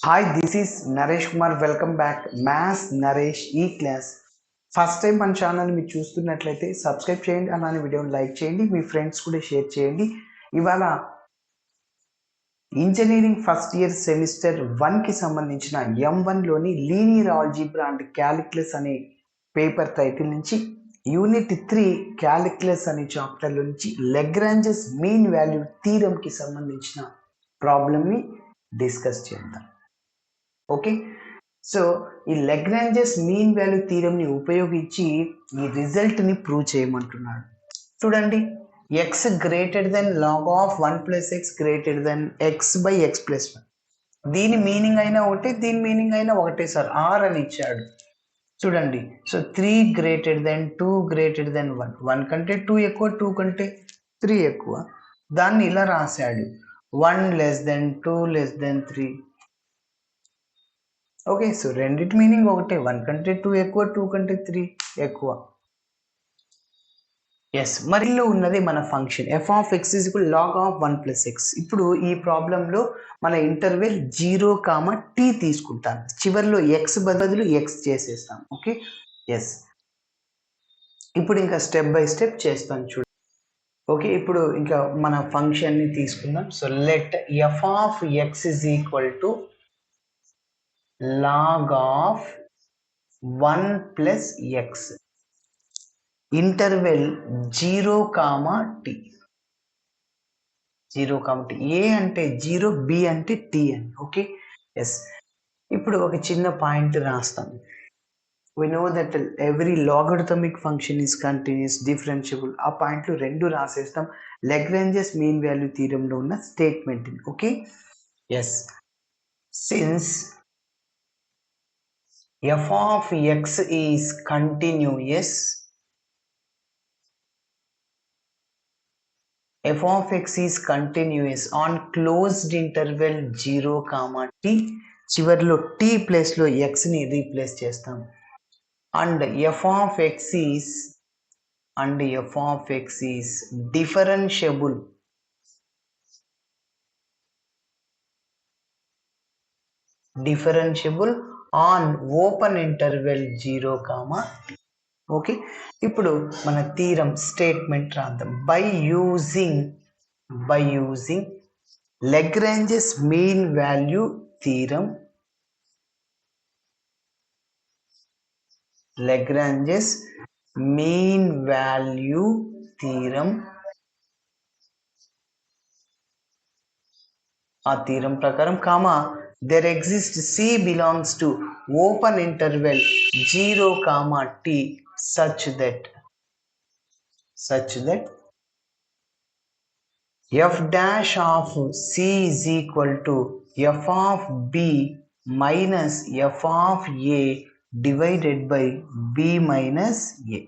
Hi, this is Naresh Kumar. Welcome back maths Naresh ఈ class. First time మన channel మీరు చూస్తున్నట్లయితే సబ్స్క్రైబ్ చేయండి, అలానే వీడియోని లైక్ చేయండి, మీ ఫ్రెండ్స్ కూడా షేర్ చేయండి. ఇవాళ ఇంజనీరింగ్ ఫస్ట్ ఇయర్ సెమిస్టర్ 1కి సంబంధించిన M1లోని లీనియర్ ఆల్జీబ్రా అండ్ క్యాలిక్యులస్ అనే పేపర్ టైటిల్ నుంచి యూనిట్ 3 క్యాలిక్యులస్ అనే చాప్టర్లో నుంచి లెగ్రాంజెస్ మీన్ వాల్యూ థీరంకి సంబంధించిన ప్రాబ్లమ్ని డిస్కస్ చేద్దాం. ఓకే, సో ఈ లెగ్రాంజెస్ మీన్ వాల్యూ థీరంని ఉపయోగించి ఈ రిజల్ట్ని ప్రూవ్ చేయమంటున్నాడు. చూడండి, x greater than log of 1 + x greater than x/x + 1. దీని మీనింగ్ అయినా ఒకటే, దీని మీనింగ్ అయినా ఒకటే సార్. ఆర్ అని ఇచ్చాడు. చూడండి, so 3 greater than 2 greater than 1. 1 కంటే 2 ఎక్కువ, 2 కంటే 3 ఎక్కువ. దాన్ని ఇలా రాశాడు, 1 less than 2 less than 3. Okay, so రెండిటి మీనింగ్ ఒకటే, 1 కంటే 2 ఎక్కువ, 2 కంటే 3 ఎక్కువ. ఎస్, మరిలో ఉన్నది మన function f of x = log of 1 + x. ఇప్పుడు ఈ ప్రాబ్లంలో మన ఇంటర్వెల్ 0, t తీసుకుంటాం. చివరిలో x బదులు x చేసేస్తాం. ఓకే, ఎస్, ఇప్పుడు ఇంకా స్టెప్ బై స్టెప్ చేస్తాను చూడండి. ఓకే, ఇప్పుడు ఇంకా మన ఫంక్షన్ని తీసుకుందాం. So let f of x = log of 1 + x, interval 0, t. 0, t. a అంటే 0, b అంటే t అని. ఓకే, ఎస్, ఇప్పుడు ఒక చిన్న పాయింట్ రాస్తాం. we know that every logarithmic function is continuous, differentiable. ఆ పాయింట్లు రెండు రాసేస్తాం. లెగ్రాంజెస్ మీన్ వాల్యూ థీరంలో ఉన్న statement. Okay, yes, since f of x is continuous, f of x is continuous on closed interval 0, t. చివరిలో t ప్లేస్లో xని replace చేస్తాం. and f of x is differentiable on open interval 0, t. Okay, ఇప్పుడు మన theorem statement రాద్దాం. By using Lagrange's mean value theorem, Lagrange's mean value theorem, ఆ theorem ప్రకారం there exists C belongs to open interval 0, t such that f dash of C is equal to f of B minus f of A divided by B minus A.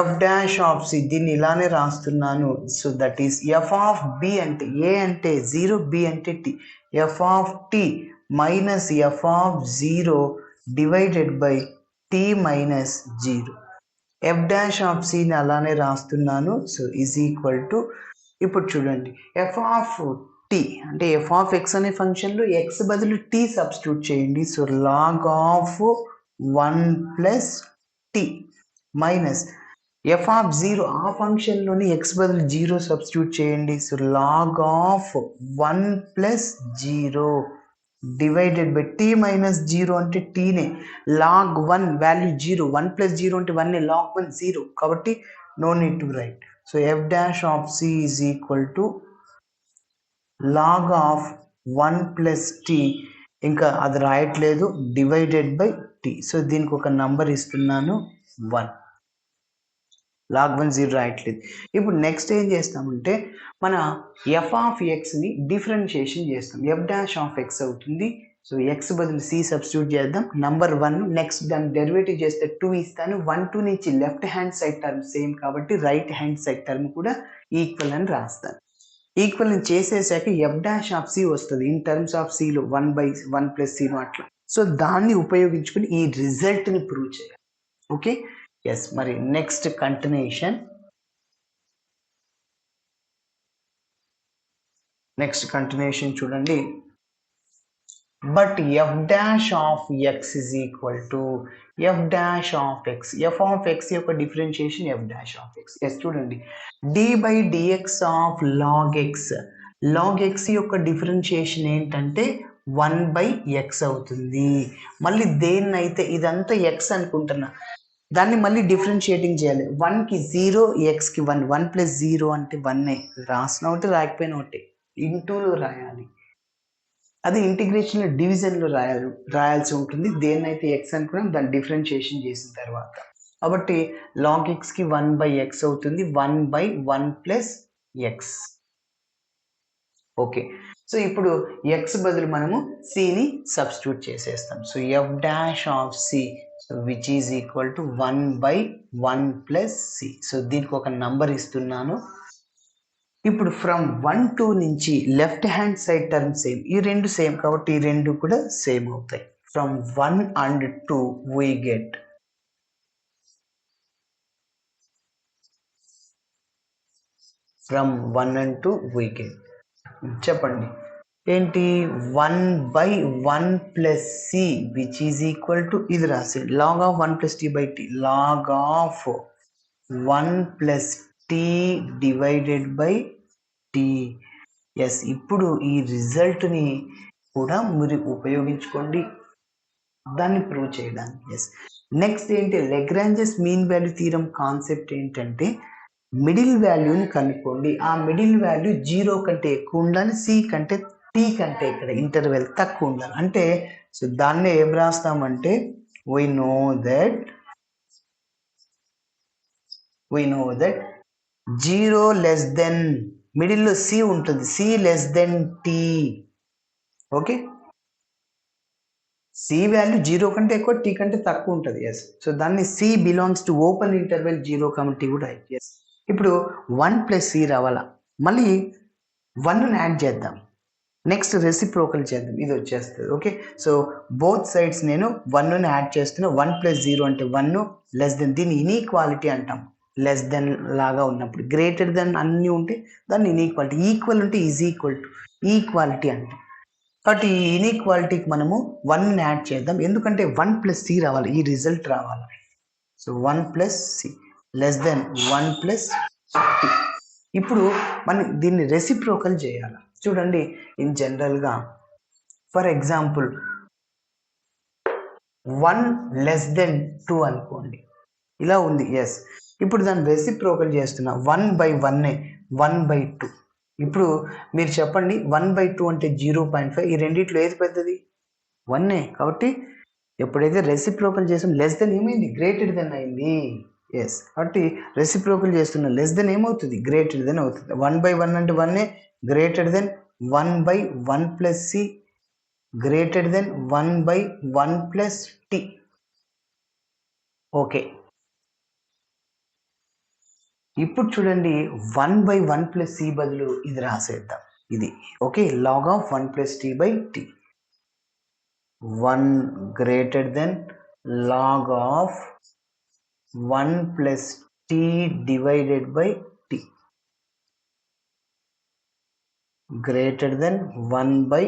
f dash of C దీన్ని ఇలానే రాస్తున్నాను. So that is f of B అంటే A అంటే 0, B అంటే t. f of t minus f of 0 divided by t minus 0. f dash of C ని అలానే రాస్తున్నాను. So is equal to, ఇప్పుడు చూడండి, f of t అంటే f of x అనే ఫంక్షన్లో x బదులు t సబ్స్టిట్యూట్ చేయండి. So log of 1 + t minus f of 0, ఆ ఫంక్షన్లోని x బదులు 0 సబ్స్టిట్యూట్ చేయండి. So log of 1 + 0 divided by t minus 0 అంటే tనే. log 1 వాల్యూ 0, 1 + 0 అంటే 1, log 1 0, కాబట్టి no need to write. So f dash of C is equal to log of 1 + t, ఇంకా అది రాయట్లేదు, divided by t. So దీనికి ఒక number ఇస్తున్నాను, 1. log 1 0 రాయట్లేదు. ఇప్పుడు next ఏం చేస్తామంటే మన f ఆఫ్ xని డిఫరెన్షియేషన్ చేస్తాం. f dash ఆఫ్ x అవుతుంది. సో x బదులు c సబ్స్టిట్యూట్ చేద్దాం. నంబర్ 1, నెక్స్ట్ దాన్ని డెరివేటివ్ చేస్తే 2 ఇస్తాను. 1, 2 నుంచి left hand side term same కాబట్టి రైట్ హ్యాండ్ సైడ్ టర్మ్ కూడా ఈక్వల్ అని రాస్తాను. ఈక్వల్ చేసేసాక f dash ఆఫ్ c వస్తుంది ఇన్ టర్మ్స్ ఆఫ్ cలో 1/1 + c అట్లా. సో దాన్ని ఉపయోగించుకుని ఈ రిజల్ట్ని ప్రూవ్ చేయాలి. ఓకే, ఎస్, మరి నెక్స్ట్ కంటిన్యూషన్. చూడండి, but f dash of x is equal to f dash of x. f of x యొక్క differentiation f dash of x. Yes చూడండి, d by dx of log x. log x యొక్క differentiation ఏంటంటే 1 by x అవుతుంది. మళ్ళీ దేన్నైతే ఇదంతా x అనుకుంటున్నా, దాన్ని మళ్ళీ డిఫరెన్షియేటింగ్ చేయాలి. 1కి 0, xకి 1. 1 ప్లస్ 0 అంటే 1 రాసిన ఒకటి రాకపోయిన ఒకటి ఇంటూలో రాయాలి. అది ఇంటిగ్రేషన్లో డివిజన్లో రాయాల్సి ఉంటుంది. దేన్నైతే ఎక్స్ అనుకున్నాం దాన్ని డిఫరెన్షియేషన్ చేసిన తర్వాత. కాబట్టి లాగ్ ఎక్స్కి 1 by x అవుతుంది, 1 by 1 plus x. Okay, so ఇప్పుడు ఎక్స్ బదులు మనము సిని సబ్స్టిట్యూట్ చేసేస్తాం. So f dash of c, so which is equal to 1 by 1 plus c. So దీనికి ఒక నంబర్ ఇస్తున్నాను. ఇప్పుడు ఫ్రమ్ 1 2 నుంచి left hand side term same, ఈ రెండు సేమ్ కాబట్టి ఈ రెండు కూడా సేమ్ అవుతాయి. From 1 and 2 we get from 1 and 2 we get చెప్పండి ఏంటి, 1 by 1 plus c which is equal to, ఇది రాసి log of 1 plus t by t, log of 1 plus t divided by t. Yes, ఇప్పుడు ఈ రిజల్ట్ని కూడా మీరు ఉపయోగించుకోండి దాన్ని ప్రూవ్ చేయడానికి. ఎస్, నెక్స్ట్ ఏంటి, Lagrange's mean value theorem concept ఏంటంటే మిడిల్ వాల్యూని కనుక్కోండి. ఆ మిడిల్ వాల్యూ 0 కంటే ఎక్కువ ఉండాలి, సి కంటే టీ కంటే ఇక్కడ ఇంటర్వెల్ తక్కువ ఉండాలి. అంటే సో దాన్ని ఏం రాస్తామంటే we know that 0 less than, మిడిల్లో సి ఉంటుంది, c less than t. Okay, c value 0 కంటే ఎక్కువ, టీ కంటే తక్కువ ఉంటుంది. ఎస్, సో దాన్ని c belongs to open interval 0, t కూడా. ఎస్, ఇప్పుడు 1 plus సి రావాలా, మళ్ళీ 1ని యాడ్ చేద్దాం, నెక్స్ట్ రెసిప్రోకల్ చేద్దాం, ఇది వచ్చేస్తుంది. ఓకే, సో బోత్ సైడ్స్ నేను 1ని యాడ్ చేస్తున్నా. 1 plus 0 అంటే 1, లెస్ దెన్, దీన్ని ఇన్ఈక్వాలిటీ అంటాం. లెస్ దెన్ లాగా ఉన్నప్పుడు, గ్రేటర్ దెన్ అన్నీ ఉంటే దాన్ని ఇన్ఈక్వాలిటీ, ఈక్వల్ ఉంటే ఈజ్ ఈక్వల్ టు ఈక్వాలిటీ అంటాం. కాబట్టి ఈ ఇన్ఈక్వాలిటీకి మనము 1ని యాడ్ చేద్దాం, ఎందుకంటే 1 plus సి రావాలి, ఈ రిజల్ట్ రావాలి. So 1 plus c less than 1 plus t. ఇప్పుడు మనం దీన్ని రెసిప్రోకల్ చేయాలి. చూడండి, ఇన్ జనరల్గా ఫర్ ఎగ్జాంపుల్ 1 less than 2 అనుకోండి, ఇలా ఉంది. ఎస్, ఇప్పుడు దాన్ని రెసిప్రోకల్ చేస్తున్నా, 1 by 1, 1 by 2. ఇప్పుడు మీరు చెప్పండి, 1 by 2 అంటే 0.5, ఈ రెండిట్లో ఏది పెద్దది? 1. కాబట్టి ఎప్పుడైతే రెసిప్రోకల్ చేసాం లెస్ దెన్ ఏమైంది, గ్రేటర్ దెన్ అయింది. ఎస్, కాబట్టి రెసిప్రోకల్ చేస్తున్నా లెస్ దెన్ ఏమవుతుంది, గ్రేటర్ దెన్ అవుతుంది. 1 by 1 అంటే 1, greater than 1 by 1 plus c, greater than 1 by 1 plus t. Okay, ఇప్పుడు చూడండి 1 by 1 plus సి బదులు ఇది రాసేద్దాం, ఇది. Okay, log of 1 plus t by t, 1 greater than log of 1 plus t divided by t, greater than 1 by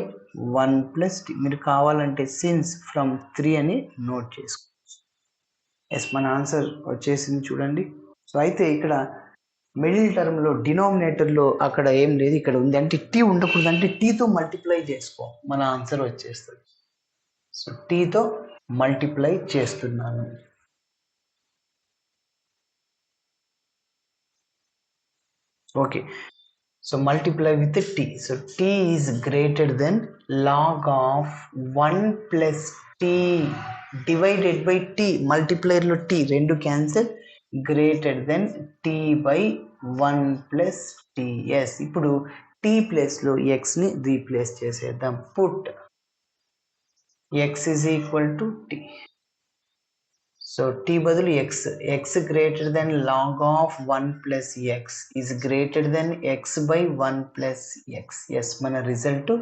1 plus t. మీరు కావాలంటే since from 3 అని note చేసుకోవచ్చు. Yes, మన ఆన్సర్ వచ్చేసింది చూడండి. సో అయితే ఇక్కడ మిడిల్ టర్మ్లో డినామినేటర్లో అక్కడ ఏం లేదు, ఇక్కడ ఉంది. అంటే టీ ఉండకూడదు, అంటే టీతో మల్టిప్లై చేసుకో, మన ఆన్సర్ వచ్చేస్తుంది. సో టీతో మల్టిప్లై చేస్తున్నాను. Okay, so multiply with t. So t is greater than log of 1 plus t divided by t. మల్టిప్లైర్లో టీ రెండు cancel, greater than t by 1 plus t. Yes, ఇప్పుడు టీ ప్లేస్లో ఎక్స్ని రీప్లేస్ చేసేద్దాం. Put x is equal to t. So t బదులు x, x greater than log of 1 plus x is greater than x by 1 plus X. Yes, మన result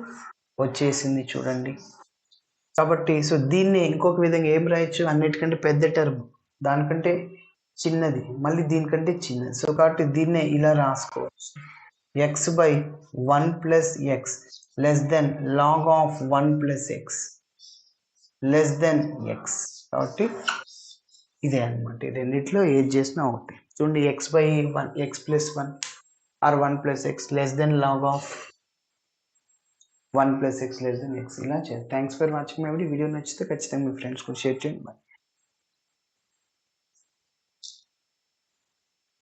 వచ్చేసింది చూడండి. కాబట్టి so దీన్ని ఇంకొక విధంగా ఏం రాయొచ్చు, అన్నిటికంటే పెద్ద టర్మ్ దానికంటే చిన్నది, మళ్ళీ దీనికంటే చిన్నది. సో కాబట్టి దీన్నే ఇలా రాసుకోవచ్చు. x by 1 plus x less than log of 1 plus x less than x కాబట్టి ఇదే అనమాట. ఈ రెండిట్లో ఏది చేసినా ఒకటి. చూడండి x by 1 x plus 1 or 1 plus x less than log of 1 plus x less than x ఇలా చేయాలి. Thanks for watching my video నచ్చితే ఖచ్చితంగా మీ ఫ్రెండ్స్ కూడా షేర్ చేయండి.